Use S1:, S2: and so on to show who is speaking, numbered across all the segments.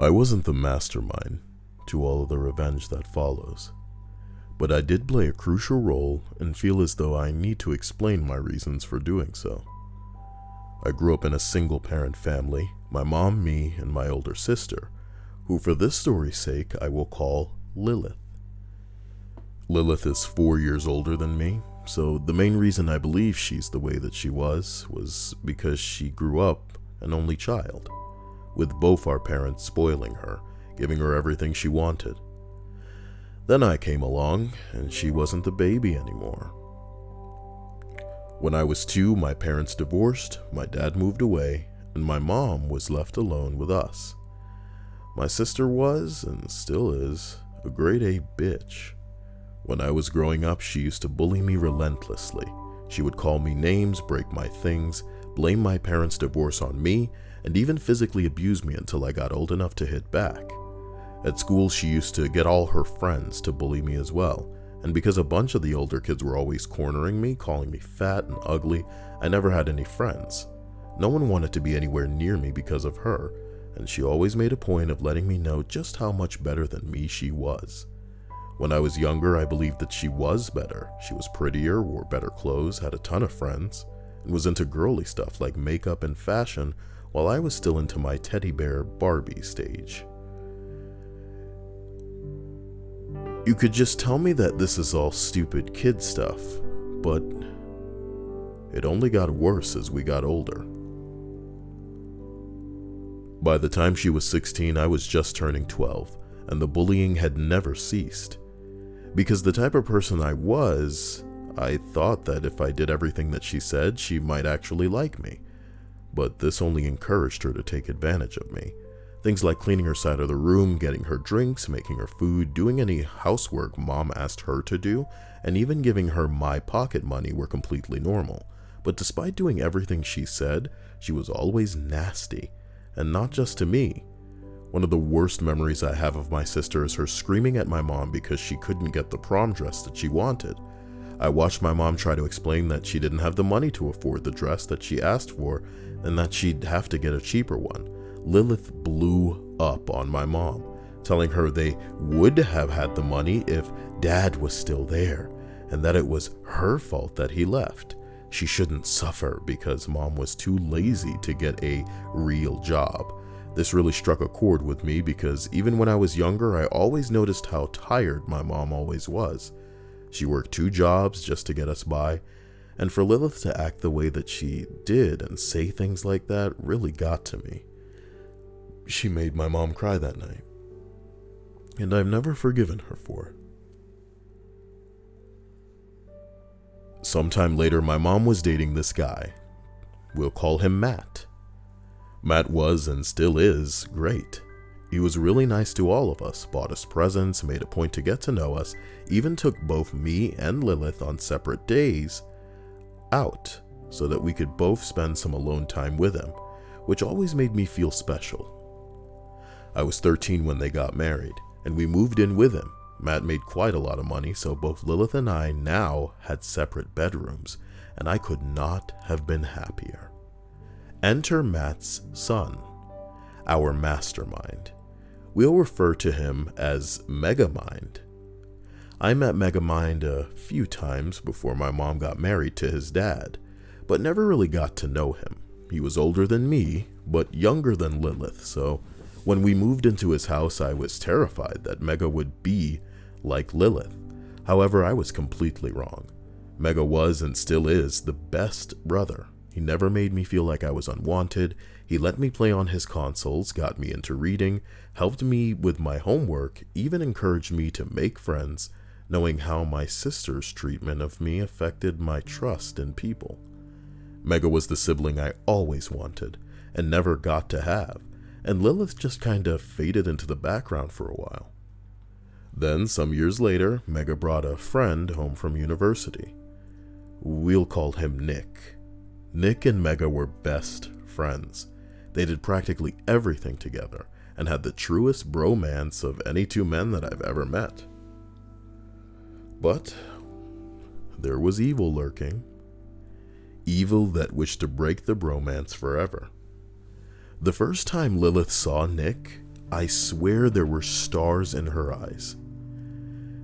S1: I wasn't the mastermind to all of the revenge that follows, but I did play a crucial role and feel as though I need to explain my reasons for doing so. I grew up in a single-parent family, my mom, me, and my older sister, who for this story's sake I will call Lilith. Lilith is 4 years older than me, so the main reason I believe she's the way that she was because she grew up an only child, with both our parents spoiling her, giving her everything she wanted. Then I came along, and she wasn't the baby anymore. When I was 2, my parents divorced, my dad moved away, and my mom was left alone with us. My sister was, and still is, a grade A bitch. When I was growing up, she used to bully me relentlessly. She would call me names, break my things, blame my parents' divorce on me, and even physically abuse me until I got old enough to hit back. At school, she used to get all her friends to bully me as well, and because a bunch of the older kids were always cornering me, calling me fat and ugly, I never had any friends. No one wanted to be anywhere near me because of her, and she always made a point of letting me know just how much better than me she was. When I was younger, I believed that she was better. She was prettier, wore better clothes, had a ton of friends, and was into girly stuff like makeup and fashion, while I was still into my teddy bear Barbie stage. You could just tell me that this is all stupid kid stuff, but it only got worse as we got older. By the time she was 16, I was just turning 12, and the bullying had never ceased. Because the type of person I was, I thought that if I did everything that she said, she might actually like me. But this only encouraged her to take advantage of me. Things like cleaning her side of the room, getting her drinks, making her food, doing any housework mom asked her to do, and even giving her my pocket money were completely normal. But despite doing everything she said, she was always nasty, and not just to me. One of the worst memories I have of my sister is her screaming at my mom because she couldn't get the prom dress that she wanted. I watched my mom try to explain that she didn't have the money to afford the dress that she asked for, and that she'd have to get a cheaper one. Lilith blew up on my mom, telling her they would have had the money if Dad was still there, and that it was her fault that he left. She shouldn't suffer because Mom was too lazy to get a real job. This really struck a chord with me because even when I was younger, I always noticed how tired my mom always was. She worked 2 jobs just to get us by, and for Lilith to act the way that she did and say things like that really got to me. She made my mom cry that night, and I've never forgiven her for it. Sometime later, my mom was dating this guy. We'll call him Matt. Matt was, and still is, great. He was really nice to all of us, bought us presents, made a point to get to know us, even took both me and Lilith on separate days out so that we could both spend some alone time with him, which always made me feel special. I was 13 when they got married, and we moved in with him. Matt made quite a lot of money, so both Lilith and I now had separate bedrooms, and I could not have been happier. Enter Matt's son, our mastermind. We'll refer to him as Megamind. I met Megamind a few times before my mom got married to his dad, but never really got to know him. He was older than me, but younger than Lilith, so when we moved into his house, I was terrified that Mega would be like Lilith. However, I was completely wrong. Mega was and still is the best brother. He never made me feel like I was unwanted. He let me play on his consoles, got me into reading, helped me with my homework, even encouraged me to make friends, knowing how my sister's treatment of me affected my trust in people. Mega was the sibling I always wanted and never got to have, and Lilith just kind of faded into the background for a while. Then, some years later, Mega brought a friend home from university. We'll call him Nick. Nick and Mega were best friends. They did practically everything together and had the truest bromance of any 2 men that I've ever met. But there was evil lurking. Evil that wished to break the bromance forever. The first time Lilith saw Nick, I swear there were stars in her eyes.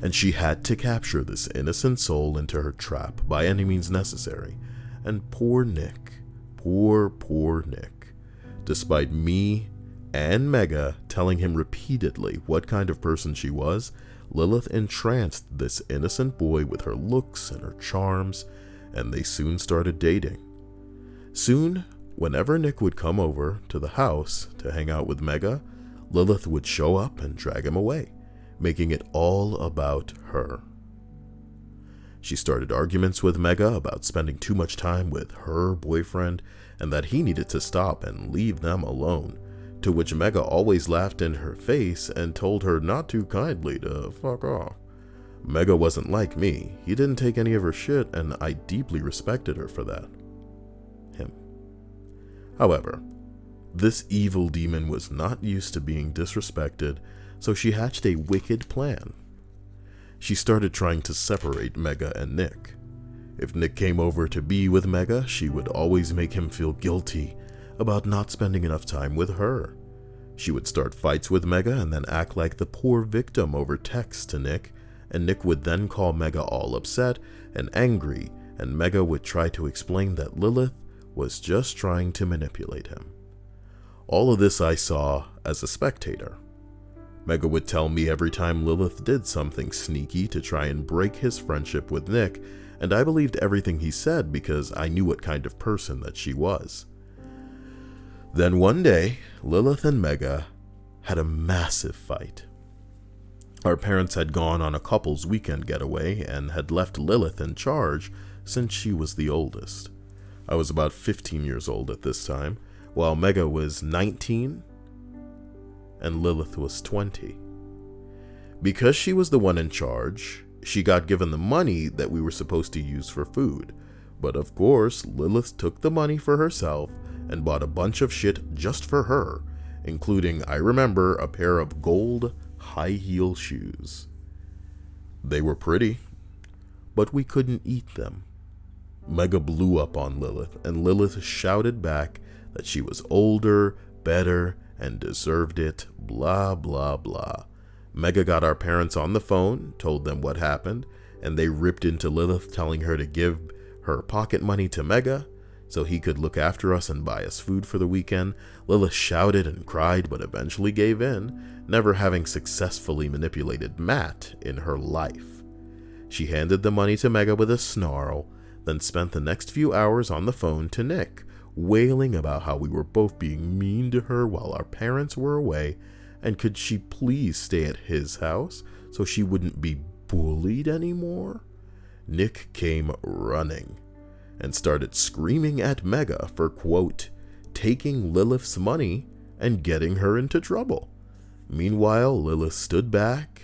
S1: And she had to capture this innocent soul into her trap by any means necessary. And poor Nick, poor Nick, despite me and Mega telling him repeatedly what kind of person she was, Lilith entranced this innocent boy with her looks and her charms, and they soon started dating. Soon, whenever Nick would come over to the house to hang out with Mega, Lilith would show up and drag him away, making it all about her. She started arguments with Mega about spending too much time with her boyfriend and that he needed to stop and leave them alone, to which Mega always laughed in her face and told her not too kindly to fuck off. Mega wasn't like me. He didn't take any of her shit, and I deeply respected her for that. Him. However, this evil demon was not used to being disrespected, so she hatched a wicked plan. She started trying to separate Mega and Nick. If Nick came over to be with Mega, she would always make him feel guilty about not spending enough time with her. She would start fights with Mega and then act like the poor victim over text to Nick, and Nick would then call Mega all upset and angry, and Mega would try to explain that Lilith was just trying to manipulate him. All of this I saw as a spectator. Mega would tell me every time Lilith did something sneaky to try and break his friendship with Nick, and I believed everything he said because I knew what kind of person that she was. Then one day, Lilith and Mega had a massive fight. Our parents had gone on a couple's weekend getaway and had left Lilith in charge since she was the oldest. I was about 15 years old at this time, while Mega was 19 and Lilith was 20. Because she was the one in charge, she got given the money that we were supposed to use for food. But of course, Lilith took the money for herself and bought a bunch of shit just for her, including, I remember, a pair of gold high-heel shoes. They were pretty, but we couldn't eat them. Mega blew up on Lilith, and Lilith shouted back that she was older, better, and deserved it, blah, blah, blah. Mega got our parents on the phone, told them what happened, and they ripped into Lilith, telling her to give her pocket money to Mega so he could look after us and buy us food for the weekend. Lilith shouted and cried, but eventually gave in, never having successfully manipulated Matt in her life. She handed the money to Mega with a snarl, then spent the next few hours on the phone to Nick, wailing about how we were both being mean to her while our parents were away, and could she please stay at his house so she wouldn't be bullied anymore? Nick came running and started screaming at Mega for, quote, taking Lilith's money and getting her into trouble. Meanwhile, Lilith stood back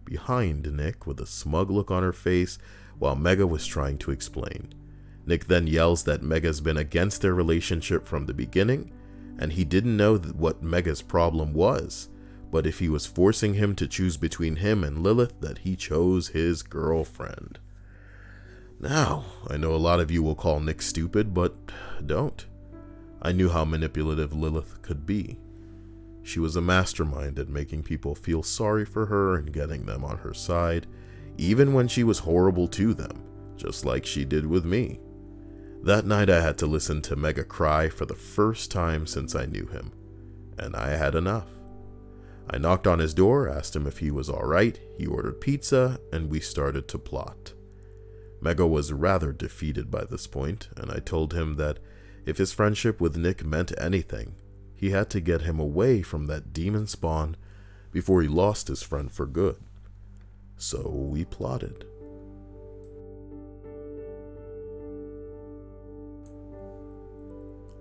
S1: behind Nick with a smug look on her face while Mega was trying to explain. Nick then yells that Mega's been against their relationship from the beginning, and he didn't know what Mega's problem was, but if he was forcing him to choose between him and Lilith, that he chose his girlfriend. Now, I know a lot of you will call Nick stupid, but don't. I knew how manipulative Lilith could be. She was a mastermind at making people feel sorry for her and getting them on her side, even when she was horrible to them, just like she did with me. That night I had to listen to Mega cry for the first time since I knew him, and I had enough. I knocked on his door, asked him if he was alright, he ordered pizza, and we started to plot. Mega was rather defeated by this point, and I told him that if his friendship with Nick meant anything, he had to get him away from that demon spawn before he lost his friend for good. So we plotted.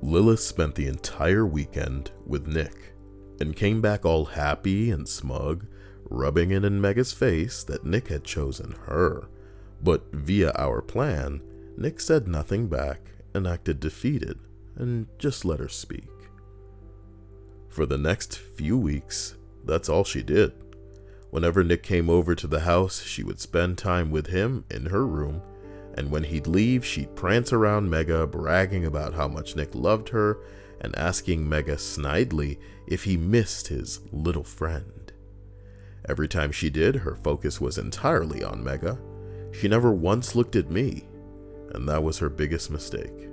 S1: Lilith spent the entire weekend with Nick and came back all happy and smug, rubbing it in Mega's face that Nick had chosen her. But via our plan, Nick said nothing back and acted defeated and just let her speak. For the next few weeks, that's all she did. Whenever Nick came over to the house, she would spend time with him in her room, and when he'd leave, she'd prance around Mega, bragging about how much Nick loved her and asking Mega snidely if he missed his little friend. Every time she did, her focus was entirely on Mega. She never once looked at me, and that was her biggest mistake.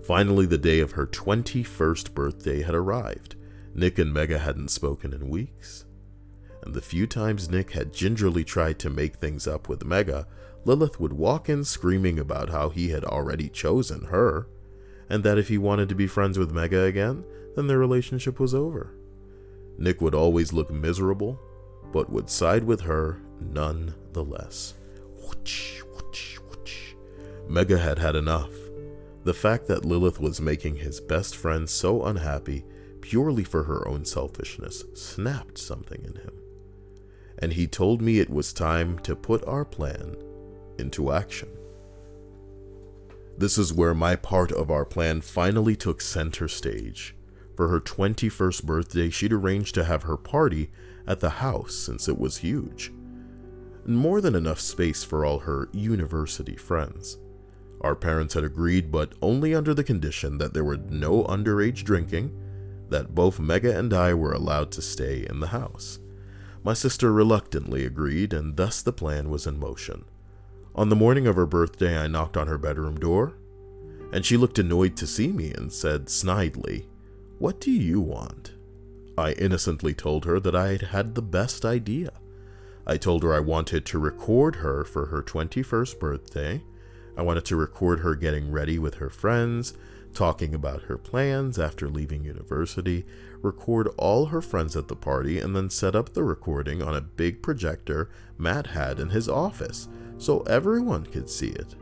S1: Finally, the day of her 21st birthday had arrived. Nick and Mega hadn't spoken in weeks, and the few times Nick had gingerly tried to make things up with Mega, Lilith would walk in screaming about how he had already chosen her, and that if he wanted to be friends with Mega again, then their relationship was over. Nick would always look miserable, but would side with her nonetheless. Mega had had enough. The fact that Lilith was making his best friend so unhappy purely for her own selfishness snapped something in him. And he told me it was time to put our plan into action. This is where my part of our plan finally took center stage. For her 21st birthday, she'd arranged to have her party at the house since it was huge. More than enough space for all her university friends. Our parents had agreed, but only under the condition that there were no underage drinking, that both Mega and I were allowed to stay in the house. My sister reluctantly agreed, and thus the plan was in motion. On the morning of her birthday, I knocked on her bedroom door, and she looked annoyed to see me and said snidely, "What do you want?" I innocently told her that I had had the best idea. I told her I wanted to record her for her 21st birthday. I wanted to record her getting ready with her friends, talking about her plans after leaving university, record all her friends at the party, and then set up the recording on a big projector Matt had in his office so everyone could see it.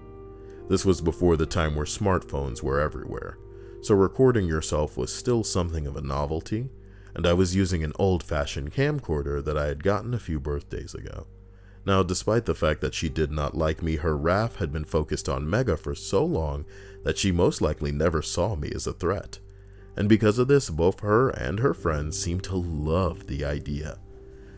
S1: This was before the time where smartphones were everywhere, so recording yourself was still something of a novelty, and I was using an old-fashioned camcorder that I had gotten a few birthdays ago. Now, despite the fact that she did not like me, her wrath had been focused on Mega for so long that she most likely never saw me as a threat. And because of this, both her and her friends seemed to love the idea.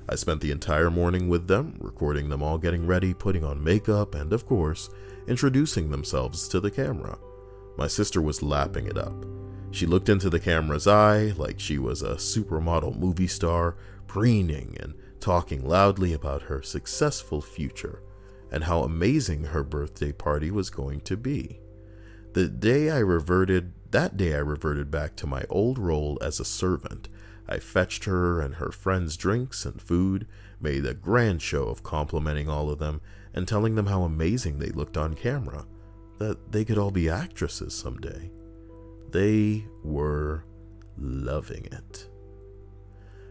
S1: I spent the entire morning with them, recording them all getting ready, putting on makeup, and of course, introducing themselves to the camera. My sister was lapping it up. She looked into the camera's eye like she was a supermodel movie star, preening and talking loudly about her successful future and how amazing her birthday party was going to be. That day I reverted back to my old role as a servant. I fetched her and her friends drinks and food, made a grand show of complimenting all of them and telling them how amazing they looked on camera, that they could all be actresses someday. They were loving it.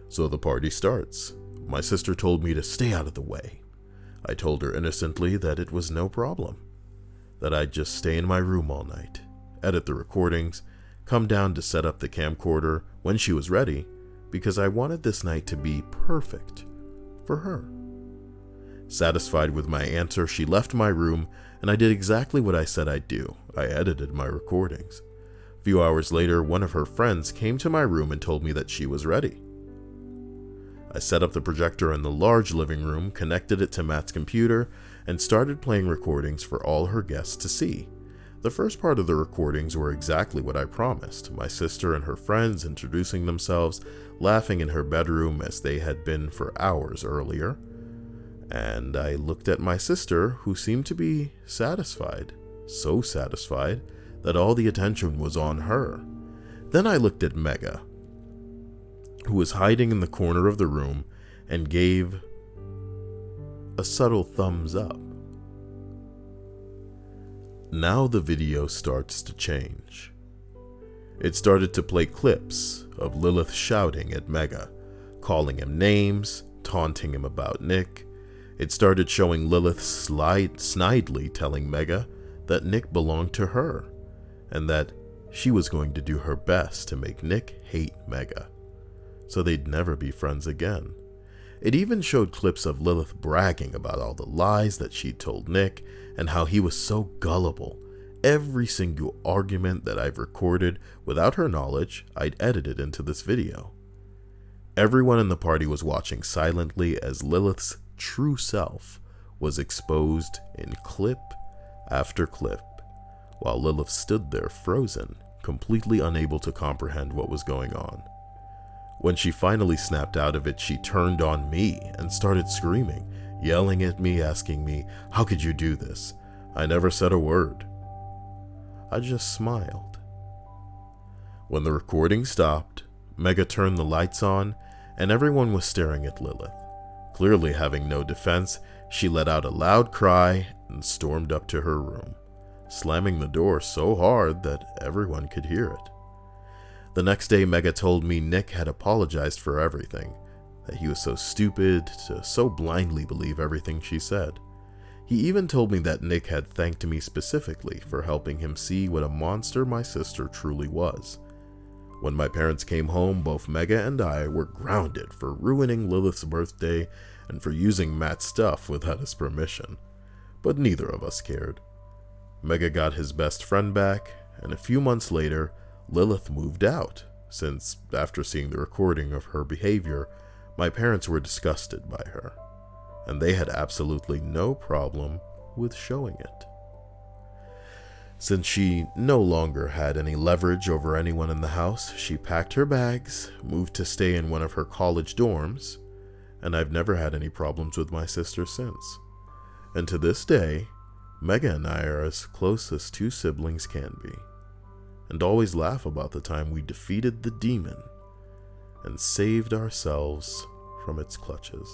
S1: So the party starts. My sister told me to stay out of the way. I told her innocently that it was no problem, that I'd just stay in my room all night, edit the recordings, come down to set up the camcorder when she was ready, because I wanted this night to be perfect for her. Satisfied with my answer, she left my room, and I did exactly what I said I'd do. I edited my recordings. A few hours later, one of her friends came to my room and told me that she was ready. I set up the projector in the large living room, connected it to Matt's computer, and started playing recordings for all her guests to see. The first part of the recordings were exactly what I promised, my sister and her friends introducing themselves, laughing in her bedroom as they had been for hours earlier. And I looked at my sister, who seemed to be satisfied, so satisfied that all the attention was on her. Then I looked at Mega, who was hiding in the corner of the room, and gave a subtle thumbs up. Now the video starts to change. It started to play clips of Lilith shouting at Mega, calling him names, taunting him about Nick. It started showing Lilith snidely telling Mega that Nick belonged to her, and that she was going to do her best to make Nick hate Mega, so they'd never be friends again. It even showed clips of Lilith bragging about all the lies that she'd told Nick and how he was so gullible. Every single argument that I've recorded without her knowledge, I'd edited into this video. Everyone in the party was watching silently as Lilith's true self was exposed in clip after clip, while Lilith stood there frozen, completely unable to comprehend what was going on. When she finally snapped out of it, she turned on me and started screaming, yelling at me, asking me, "How could you do this?" I never said a word. I just smiled. When the recording stopped, Mega turned the lights on, and everyone was staring at Lilith. Clearly having no defense, she let out a loud cry and stormed up to her room, slamming the door so hard that everyone could hear it. The next day, Mega told me Nick had apologized for everything, that he was so stupid to so blindly believe everything she said. He even told me that Nick had thanked me specifically for helping him see what a monster my sister truly was. When my parents came home, both Mega and I were grounded for ruining Lilith's birthday and for using Matt's stuff without his permission, but neither of us cared. Mega got his best friend back, and a few months later, Lilith moved out, since after seeing the recording of her behavior, my parents were disgusted by her, and they had absolutely no problem with showing it. Since she no longer had any leverage over anyone in the house, she packed her bags, moved to stay in one of her college dorms, and I've never had any problems with my sister since. And to this day, Mega and I are as close as two siblings can be, and always laugh about the time we defeated the demon and saved ourselves from its clutches.